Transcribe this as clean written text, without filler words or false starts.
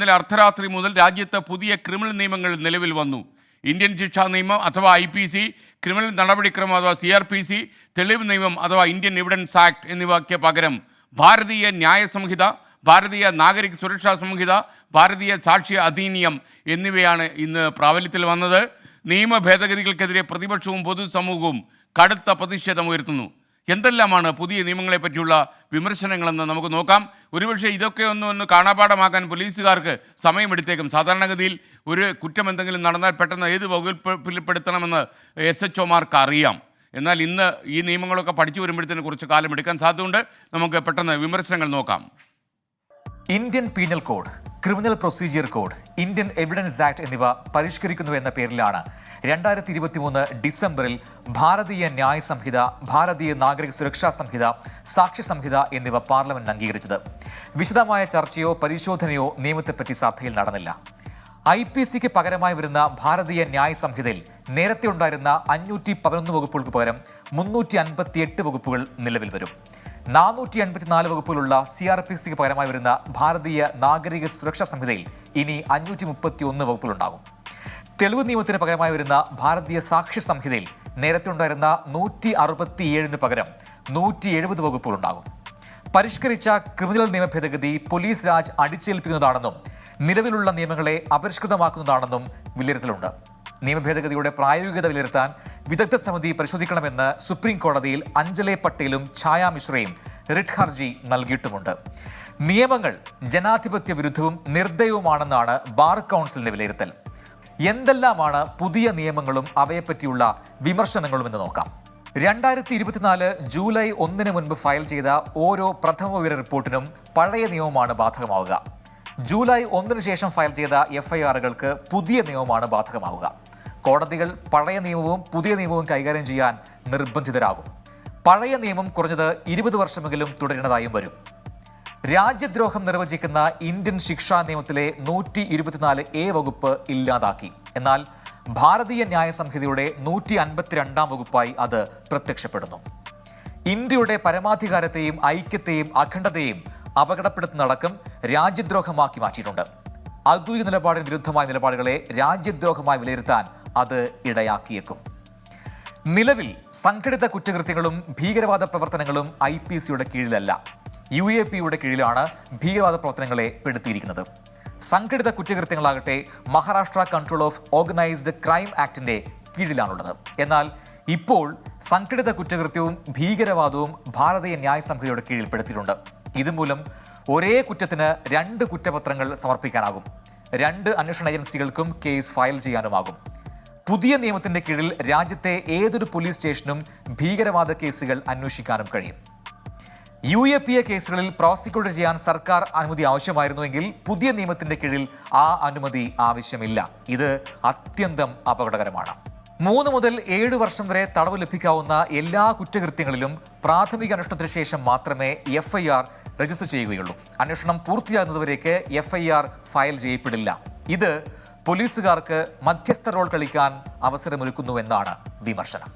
ഇന്നലെ അർദ്ധരാത്രി മുതൽ രാജ്യത്ത് പുതിയ ക്രിമിനൽ നിയമങ്ങൾ നിലവിൽ വന്നു. ഇന്ത്യൻ ശിക്ഷാ നിയമം അഥവാ IPC, ക്രിമിനൽ നടപടിക്രമം അഥവാ CRPC, തെളിവ് നിയമം അഥവാ ഇന്ത്യൻ എവിഡൻസ് ആക്ട് എന്നിവയ്ക്ക് പകരം ഭാരതീയ ന്യായ സംഹിത, ഭാരതീയ നാഗരിക സുരക്ഷാ സംഹിത, ഭാരതീയ സാക്ഷ്യ അധിനിയം എന്നിവയാണ് ഇന്ന് പ്രാബല്യത്തിൽ വന്നത്. നിയമ ഭേദഗതികൾക്കെതിരെ പ്രതിപക്ഷവും പൊതുസമൂഹവും കടുത്ത പ്രതിഷേധം ഉയർത്തുന്നു. എന്തെല്ലാമാണ് പുതിയ നിയമങ്ങളെ പറ്റിയുള്ള വിമർശനങ്ങളെന്ന് നമുക്ക് നോക്കാം. ഒരുപക്ഷെ ഇതൊക്കെ ഒന്ന് കാണാപാഠമാക്കാൻ പോലീസുകാർക്ക് സമയമെടുത്തേക്കും. സാധാരണഗതിയിൽ ഒരു കുറ്റം എന്തെങ്കിലും നടന്നാൽ പെട്ടെന്ന് ഏത് വകുപ്പിൽപ്പെടുത്തണമെന്ന് SHOമാർക്ക് അറിയാം. എന്നാൽ ഇന്ന് ഈ നിയമങ്ങളൊക്കെ പഠിച്ചു വരുമ്പോഴത്തേന് കുറച്ച് കാലം എടുക്കാൻ സാധ്യതയുണ്ട്. നമുക്ക് പെട്ടെന്ന് വിമർശനങ്ങൾ നോക്കാം. Indian penal code, criminal procedure code, Indian evidence act എന്നിവ പരിഷ്കരിക്കുന്നു എന്ന പേരിലാണ് 2023 ഡിസംബറിൽ ഭാരതീയ ന്യായ സംഹിത, ഭാരതീയ നാഗരിക സുരക്ഷാ സംഹിത, സാക്ഷ്യ സംഹിത എന്നിവ പാർലമെന്റ് അംഗീകരിച്ചത്. വിശദമായ ചർച്ചയോ പരിശോധനയോ നിയമത്തെപ്പറ്റി സഭയിൽ നടന്നില്ല. IPCക്ക് പകരമായി വരുന്ന ഭാരതീയ ന്യായ സംഹിതയിൽ നേരത്തെ ഉണ്ടായിരുന്ന 511 വകുപ്പുകൾക്ക് പകരം 358 വകുപ്പുകൾ നിലവിൽ വരും. 484 വകുപ്പുകളുള്ള CRPCക്ക് പകരമായി വരുന്ന ഭാരതീയ നാഗരിക സുരക്ഷാ സംഹിതയിൽ ഇനി 531 വകുപ്പുകളുണ്ടാകും. തെളിവ് നിയമത്തിന് പകരമായി വരുന്ന ഭാരതീയ സാക്ഷ്യ സംഹിതയിൽ നേരത്തെ ഉണ്ടായിരുന്ന 167 പകരം 170 വകുപ്പുകളുണ്ടാകും. പരിഷ്കരിച്ച ക്രിമിനൽ നിയമ ഭേദഗതി പോലീസ് രാജ് അടിച്ചേൽപ്പിക്കുന്നതാണെന്നും നിലവിലുള്ള നിയമങ്ങളെ അപരിഷ്കൃതമാക്കുന്നതാണെന്നും വിലയിരുത്തലുണ്ട്. നിയമഭേദഗതിയുടെ പ്രായോഗികത വിലയിരുത്താൻ വിദഗ്ധ സമിതി പരിശോധിക്കണമെന്ന് സുപ്രീം കോടതിയിൽ അഞ്ജലി പട്ടേലും ഛായ മിശ്രയും റിട്ട് ഹർജി നൽകിയിട്ടുമുണ്ട്. നിയമങ്ങൾ ജനാധിപത്യ വിരുദ്ധവും നിർദ്ദയവുമാണെന്നാണ് ബാർ കൗൺസിലിന്റെ വിലയിരുത്തൽ. എന്തെല്ലാമാണ് പുതിയ നിയമങ്ങളും അവയെപ്പറ്റിയുള്ള വിമർശനങ്ങളും എന്ന് നോക്കാം. 2024 ജൂലൈ 1 മുൻപ് ഫയൽ ചെയ്ത ഓരോ പ്രഥമ വിവര റിപ്പോർട്ടിനും പഴയ നിയമമാണ് ബാധകമാവുക. ജൂലൈ 1 ശേഷം ഫയൽ ചെയ്ത FIRകൾക്ക് പുതിയ നിയമമാണ് ബാധകമാവുക. കോടതികൾ പഴയ നിയമവും പുതിയ നിയമവും കൈകാര്യം ചെയ്യാൻ നിർബന്ധിതരാകും. പഴയ നിയമം കുറഞ്ഞത് 20 വർഷമെങ്കിലും തുടരുന്നതായും വരും. രാജ്യദ്രോഹം നിർവചിക്കുന്ന ഇന്ത്യൻ ശിക്ഷാ നിയമത്തിലെ 124A വകുപ്പ് ഇല്ലാതാക്കി. എന്നാൽ ഭാരതീയ ന്യായ സംഹിതയുടെ 152 വകുപ്പായി അത് പ്രത്യക്ഷപ്പെടുന്നു. ഇന്ത്യയുടെ പരമാധികാരത്തെയും ഐക്യത്തെയും അഖണ്ഡതയെയും അപകടപ്പെടുത്തുന്നതടക്കം രാജ്യദ്രോഹമാക്കി മാറ്റിയിട്ടുണ്ട്. ഔദ്യോഗിക നിലപാടിന് വിരുദ്ധമായ നിലപാടുകളെ രാജ്യദ്രോഹമായി വിലയിരുത്താൻ അത് ഇടയാക്കിയേക്കും. നിലവിൽ സംഘടിത കുറ്റകൃത്യങ്ങളും ഭീകരവാദ പ്രവർത്തനങ്ങളും IPCയുടെ കീഴിലല്ല, UAPയുടെ കീഴിലാണ് ഭീകരവാദ പ്രവർത്തനങ്ങളെ പെടുത്തിയിരിക്കുന്നത്. സംഘടിത കുറ്റകൃത്യങ്ങളാകട്ടെ Maharashtra control of organised crime ആക്ടിന്റെ കീഴിലാണുള്ളത്. എന്നാൽ ഇപ്പോൾ സംഘടിത കുറ്റകൃത്യവും ഭീകരവാദവും ഭാരതീയ ന്യായ സംഹിതയുടെ കീഴിൽപ്പെടുത്തിയിട്ടുണ്ട്. ഇതുമൂലം ഒരേ കുറ്റത്തിന് 2 കുറ്റപത്രങ്ങൾ സമർപ്പിക്കാനാകും. 2 അന്വേഷണ ഏജൻസികൾക്കും കേസ് ഫയൽ ചെയ്യാനുമാകും. പുതിയ നിയമത്തിന്റെ കീഴിൽ രാജ്യത്തെ ഏതൊരു പോലീസ് സ്റ്റേഷനും ഭീകരവാദ കേസുകൾ അന്വേഷിക്കാനും കഴിയും. UAPA കേസുകളിൽ പ്രോസിക്യൂട്ട് ചെയ്യാൻ സർക്കാർ അനുമതി ആവശ്യമായിരുന്നുവെങ്കിൽ പുതിയ നിയമത്തിന്റെ കീഴിൽ ആ അനുമതി ആവശ്യമില്ല. ഇത് അത്യന്തം അപകടകരമാണ്. 3 മുതൽ 7 വർഷം വരെ തടവ് ലഭിക്കാവുന്ന എല്ലാ കുറ്റകൃത്യങ്ങളിലും പ്രാഥമിക അന്വേഷണത്തിന് ശേഷം മാത്രമേ FIR രജിസ്റ്റർ ചെയ്യുകയുള്ളൂ. അന്വേഷണം പൂർത്തിയാകുന്നതുവരേക്ക് FIR ഫയൽ ചെയ്യപ്പെടില്ല. ഇത് പോലീസുകാർക്ക് മധ്യസ്ഥ റോൾ കളിക്കാൻ അവസരമൊരുക്കുന്നുവെന്നാണ് വിമർശനം.